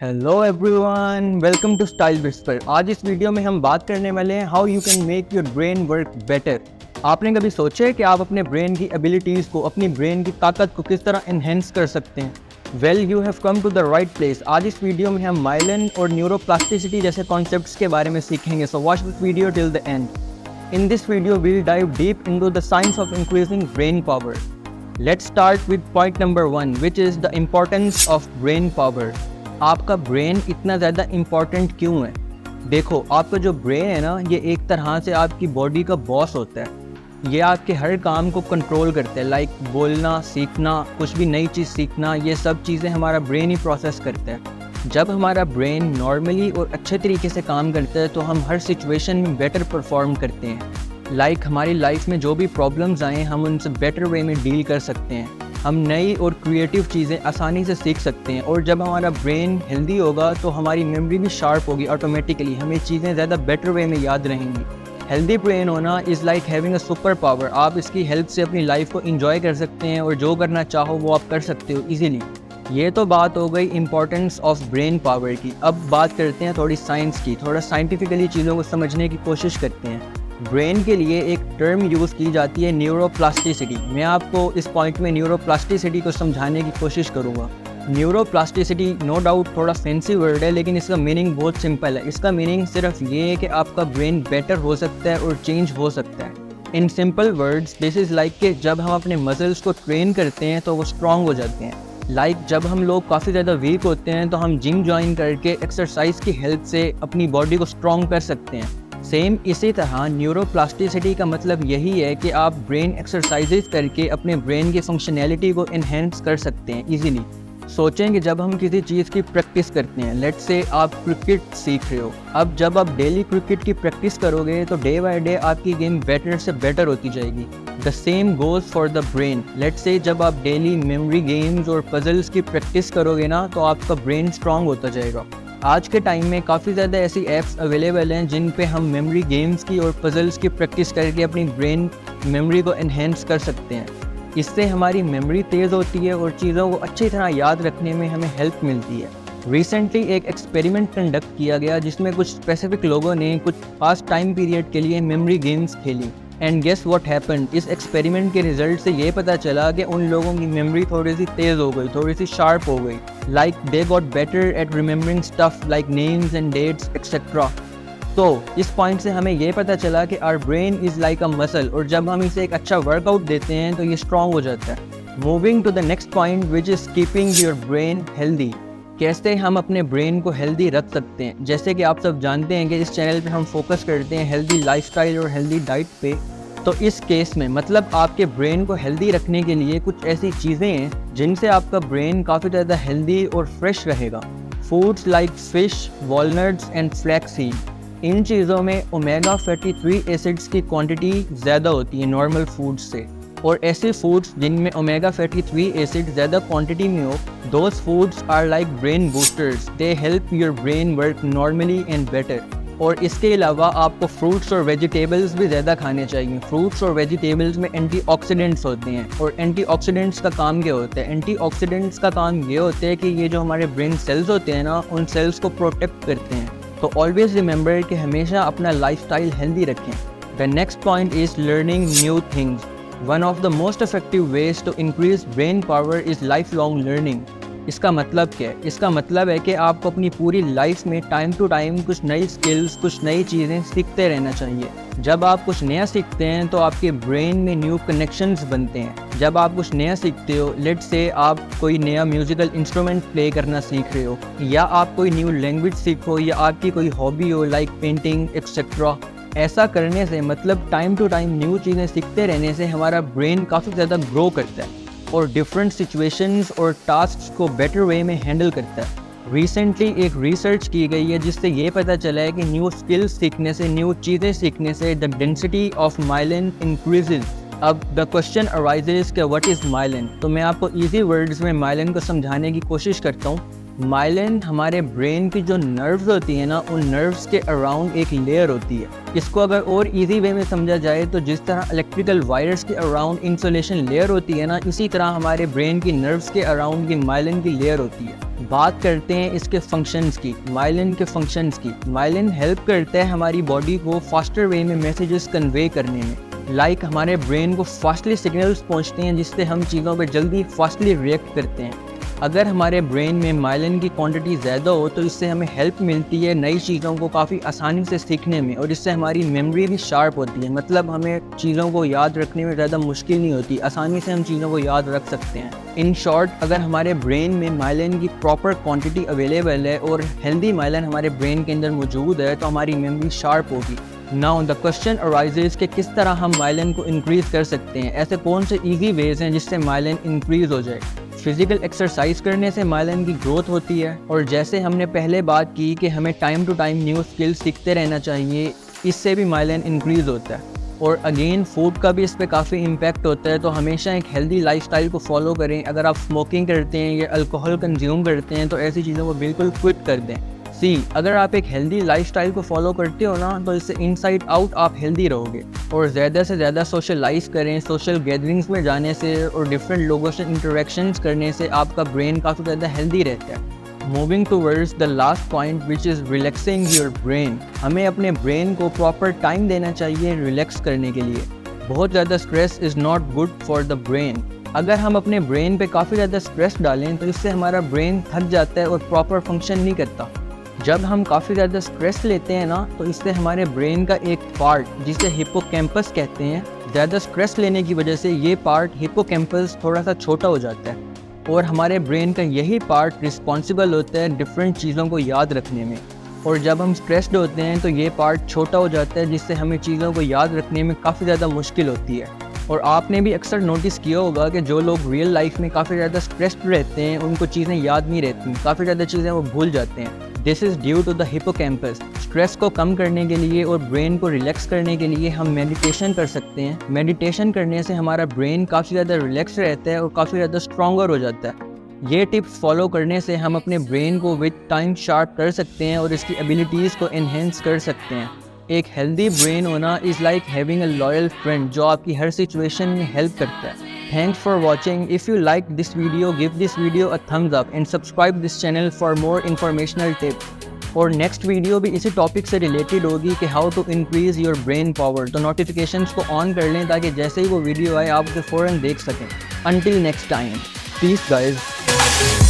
Hello everyone, welcome to Style Whisper. आज इस video में हम बात करने वाले हैं how you can make your brain work better. आपने कभी सोचा है कि आप अपने ब्रेन की एबिलिटीज़ को, अपनी ब्रेन की ताकत को किस तरह इन्हेंस कर सकते हैं? Well, you have come to the right place. आज इस वीडियो में हम माइलिन और न्यूरोप्लास्टिसिटी जैसे कॉन्सेप्ट्स के बारे में सीखेंगे। So watch this video till the end. In this video, we'll dive deep into the science of increasing brain power. Let's start with point number 1, which is the importance of brain power. आपका brain इतना ज़्यादा important क्यों है? देखो, आपका जो brain है ना, ये एक तरह से आपकी बॉडी का बॉस होता है। ये आपके हर काम को कंट्रोल करता है, लाइक बोलना, सीखना, कुछ भी नई चीज़ सीखना, ये सब चीज़ें हमारा ब्रेन ही प्रोसेस करता है। जब हमारा ब्रेन नॉर्मली और अच्छे तरीके से काम करता है तो हम हर सिचुएशन में बेटर परफॉर्म करते हैं। लाइक हमारी लाइफ में जो भी प्रॉब्लम्स आएँ, हम उनसे बेटर वे में डील कर सकते हैं। हम नई और क्रिएटिव चीज़ें आसानी से सीख सकते हैं। और जब हमारा ब्रेन हेल्दी होगा तो हमारी मेमोरी भी शार्प होगी ऑटोमेटिकली, हमें चीज़ें ज़्यादा बेटर वे में याद रहेंगी। हेल्दी ब्रेन होना is like having a super power. आप इसकी हेल्प से अपनी लाइफ को इंजॉय कर सकते हैं और जो करना चाहो वो आप कर सकते हो ईजिली। ये तो बात हो गई इम्पोर्टेंस ऑफ ब्रेन पावर की। अब बात करते हैं थोड़ी साइंस की, थोड़ा साइंटिफिकली चीज़ों को समझने की कोशिश करते हैं। ब्रेन के लिए एक टर्म यूज़ की जाती है, न्यूरोप्लास्टिसिटी। मैं आपको इस पॉइंट में न्यूरोप्लास्टिसिटी को समझाने की कोशिश करूँगा। न्यूरोप्लास्टिसिटी नो डाउट थोड़ा फैंसी वर्ड है, लेकिन इसका मीनिंग बहुत सिंपल है। इसका मीनिंग सिर्फ ये है कि आपका ब्रेन बेटर हो सकता है और चेंज हो सकता है। In simple words, this is like कि जब हम अपने मसल्स को ट्रेन करते हैं तो वो स्ट्रॉन्ग हो जाते हैं। जब हम लोग काफ़ी ज़्यादा वीक होते हैं तो हम जिम ज्वाइन करके एक्सरसाइज की हेल्प से अपनी बॉडी को स्ट्रॉन्ग कर सकते हैं। सेम इसी तरह न्यूरोप्लास्टिसिटी का मतलब यही है कि आप ब्रेन एक्सरसाइजेज करके अपने ब्रेन की फंक्शनैलिटी को इन्हेंस कर सकते हैं ईजिली। सोचें कि जब हम किसी चीज़ की प्रैक्टिस करते हैं, लेट्स से आप क्रिकेट सीख रहे हो। अब जब आप डेली क्रिकेट की प्रैक्टिस करोगे तो डे बाय डे आपकी गेम बेटर से बेटर होती जाएगी। The same goes for the brain. Let's say जब आप डेली मेमोरी गेम्स और पजल्स की प्रैक्टिस करोगे ना, तो आपका ब्रेन स्ट्रांग होता जाएगा। आज के टाइम में काफ़ी ज़्यादा ऐसी ऐप्स अवेलेबल हैं जिन पे हम मेमोरी गेम्स की और पजल्स की प्रैक्टिस करके अपनी ब्रेन मेमोरी को एनहेंस कर सकते हैं। इससे हमारी मेमोरी तेज़ होती है और चीज़ों को अच्छी तरह याद रखने में हमें हेल्प मिलती है। रिसेंटली एक एक्सपेरिमेंट कंडक्ट किया गया जिसमें कुछ स्पेसिफिक लोगों ने कुछ खास टाइम पीरियड के लिए मेमोरी गेम्स खेली। And guess what happened. इस एक्सपेरिमेंट के रिजल्ट से ये पता चला कि उन लोगों की मेमोरी थोड़ी सी तेज़ हो गई, थोड़ी सी शार्प हो गई। Like they got better at remembering stuff like names and dates etcetera. तो इस पॉइंट से हमें ये पता चला कि our brain is like a muscle, और जब हम इसे एक अच्छा वर्कआउट देते हैं तो ये स्ट्रॉन्ग हो जाता है। Moving to the next point, which is keeping your brain healthy. कैसे हम अपने ब्रेन को हेल्दी रख सकते हैं? जैसे कि आप सब जानते हैं कि इस चैनल पे हम फोकस करते हैं हेल्दी लाइफस्टाइल और हेल्दी डाइट पे। तो इस केस में मतलब आपके ब्रेन को हेल्दी रखने के लिए कुछ ऐसी चीज़ें हैं जिनसे आपका ब्रेन काफ़ी ज़्यादा हेल्दी और फ्रेश रहेगा। Foods like fish, walnuts and flax seed. इन चीज़ों में ओमेगा फैटी 3 एसिड्स की क्वांटिटी ज़्यादा होती है नॉर्मल फूड्स से। और ऐसे फूड्स जिनमें ओमेगा फैटी 3 एसिड ज़्यादा क्वांटिटी में हो, those foods are like brain boosters. They help your brain work normally and better. और इसके अलावा आपको फ्रूट्स और वेजिटेबल्स भी ज़्यादा खाने चाहिए। फ्रूट्स और वेजिटेबल्स में एंटीऑक्सीडेंट्स होते हैं। और एंटीऑक्सीडेंट्स का काम क्या होता है? एंटीऑक्सीडेंट्स का काम ये होता है कि ये जो हमारे ब्रेन सेल्स होते हैं ना, उन सेल्स को प्रोटेक्ट करते हैं। तो ऑलवेज रिमेंबर कि हमेशा अपना लाइफस्टाइल हेल्दी रखें। The next point is learning new things. One of the most effective ways to increase brain power is lifelong learning. इसका मतलब क्या है? इसका मतलब है कि आपको अपनी पूरी लाइफ में टाइम टू टाइम कुछ नई स्किल्स, कुछ नई चीज़ें सीखते रहना चाहिए। जब आप कुछ नया सीखते हैं तो आपके ब्रेन में न्यू कनेक्शंस बनते हैं। जब आप कुछ नया सीखते हो, लेट्स से आप कोई नया म्यूजिकल इंस्ट्रूमेंट प्ले करना सीख रहे हो, या आप कोई न्यू लैंग्वेज सीखो, या आपकी कोई हॉबी हो लाइक पेंटिंग एक्सेट्रा। ऐसा करने से मतलब टाइम टू टाइम न्यू चीज़ें सीखते रहने से हमारा ब्रेन काफ़ी ज़्यादा ग्रो करता है और डिफरेंट सिचुएशंस और टास्क्स को बेटर वे में हैंडल करता है। रिसेंटली एक रिसर्च की गई है जिससे ये पता चला है कि न्यू स्किल्स सीखने से, न्यू चीज़ें सीखने से the density of myelin increases. अब द क्वेश्चन अराइजेज कि व्हाट इज़ माइलिन। तो मैं आपको इजी वर्ड्स में माइलिन को समझाने की कोशिश करता हूँ। माइलिन हमारे ब्रेन की जो नर्व्स होती है ना, उन नर्व्स के अराउंड एक लेयर होती है। इसको अगर और इजी वे में समझा जाए तो जिस तरह इलेक्ट्रिकल वायर्स के अराउंड इंसुलेशन लेयर होती है ना, इसी तरह हमारे ब्रेन की नर्व्स के अराउंड की माइलिन की लेयर होती है। बात करते हैं इसके फंक्शंस की, माइलिन के फंक्शंस की। माइलिन हेल्प करता है हमारी बॉडी को फास्टर वे में मैसेजेस कन्वे करने में। हमारे ब्रेन को फास्टली सिग्नल्स पहुंचते हैं जिससे हम चीज़ों पर जल्दी फास्टली रिएक्ट करते हैं। अगर हमारे ब्रेन में माइलिन की क्वांटिटी ज़्यादा हो तो इससे हमें हेल्प मिलती है नई चीज़ों को काफ़ी आसानी से सीखने में, और इससे हमारी मेमोरी भी शार्प होती है। मतलब हमें चीज़ों को याद रखने में ज़्यादा मुश्किल नहीं होती, आसानी से हम चीज़ों को याद रख सकते हैं। इन शॉर्ट, अगर हमारे ब्रेन में माइलिन की प्रॉपर क्वांटिटी अवेलेबल है और हेल्दी माइलिन हमारे ब्रेन के अंदर मौजूद है तो हमारी मेमोरी शार्प होगी। नाउ द क्वेश्चन अराइजेज कि किस तरह हम माइलिन को इंक्रीज़ कर सकते हैं। ऐसे कौन से ईजी वेज हैं जिससे माइलिन इंक्रीज़ हो जाए। फिजिकल एक्सरसाइज करने से माइलिन की ग्रोथ होती है, और जैसे हमने पहले बात की कि हमें time to time new skills सीखते रहना चाहिए, इससे भी माइलिन इंक्रीज़ होता है। और अगेन फूड का भी इस पर काफ़ी इम्पैक्ट होता है, तो हमेशा एक हेल्दी लाइफस्टाइल को फॉलो करें। अगर आप स्मोकिंग करते हैं या अल्कोहल कंज्यूम करते हैं तो ऐसी चीज़ों को बिल्कुल क्विट कर दें। अगर आप एक हेल्दी लाइफस्टाइल को फॉलो करते हो ना, तो इससे इनसाइड आउट आप हेल्दी रहोगे। और ज़्यादा से ज़्यादा सोशलाइज करें। सोशल गैदरिंग्स में जाने से और डिफरेंट लोगों से इंटरेक्शंस करने से आपका ब्रेन काफ़ी ज़्यादा हेल्दी रहता है। Moving towards the last point which is relaxing your brain. हमें अपने ब्रेन को प्रॉपर टाइम देना चाहिए रिलैक्स करने के लिए। बहुत ज़्यादा stress is not good for the brain. अगर हम अपने ब्रेन पे काफ़ी ज़्यादा स्ट्रेस डालें तो इससे हमारा ब्रेन थक जाता है और प्रॉपर फंक्शन नहीं करता। जब हम काफ़ी ज़्यादा स्ट्रेस लेते हैं ना, तो इससे हमारे ब्रेन का एक पार्ट जिसे हिप्पोकैम्पस कहते हैं, ज़्यादा स्ट्रेस लेने की वजह से ये पार्ट हिप्पोकैम्पस थोड़ा सा छोटा हो जाता है, और हमारे ब्रेन का यही पार्ट रिस्पॉन्सिबल होता है डिफरेंट चीज़ों को याद रखने में। और जब हम स्ट्रेस्ड होते हैं तो ये पार्ट छोटा हो जाता है, जिससे हमें चीज़ों को याद रखने में काफ़ी ज़्यादा मुश्किल होती है। और आपने भी अक्सर नोटिस किया होगा कि जो लोग रियल लाइफ में काफ़ी ज़्यादा स्ट्रेस्ड रहते हैं उनको चीज़ें याद नहीं रहती, काफ़ी ज़्यादा चीज़ें वो भूल जाते हैं। This is due to the hippocampus. Stress को कम करने के लिए और ब्रेन को रिलैक्स करने के लिए हम मेडिटेशन कर सकते हैं। मेडिटेशन करने से हमारा ब्रेन काफ़ी ज़्यादा रिलैक्स रहता है और काफ़ी ज़्यादा स्ट्रॉन्गर हो जाता है। ये टिप्स फॉलो करने से हम अपने ब्रेन को विद टाइम शार्प कर सकते हैं और इसकी एबिलिटीज़ को एनहेंस कर सकते हैं। एक हेल्दी ब्रेन होना is like having a loyal friend जो आपकी हर सिचुएशन में हेल्प करता है। Thanks for watching. If you like this video, give this video a thumbs up and subscribe this channel for more informational tips. और next video भी इसी topic से related होगी कि how to increase your brain power. तो notifications को on कर लें ताकि जैसे ही वो वीडियो आए आप उसे फ़ौरन देख सकें। Until next time, peace guys.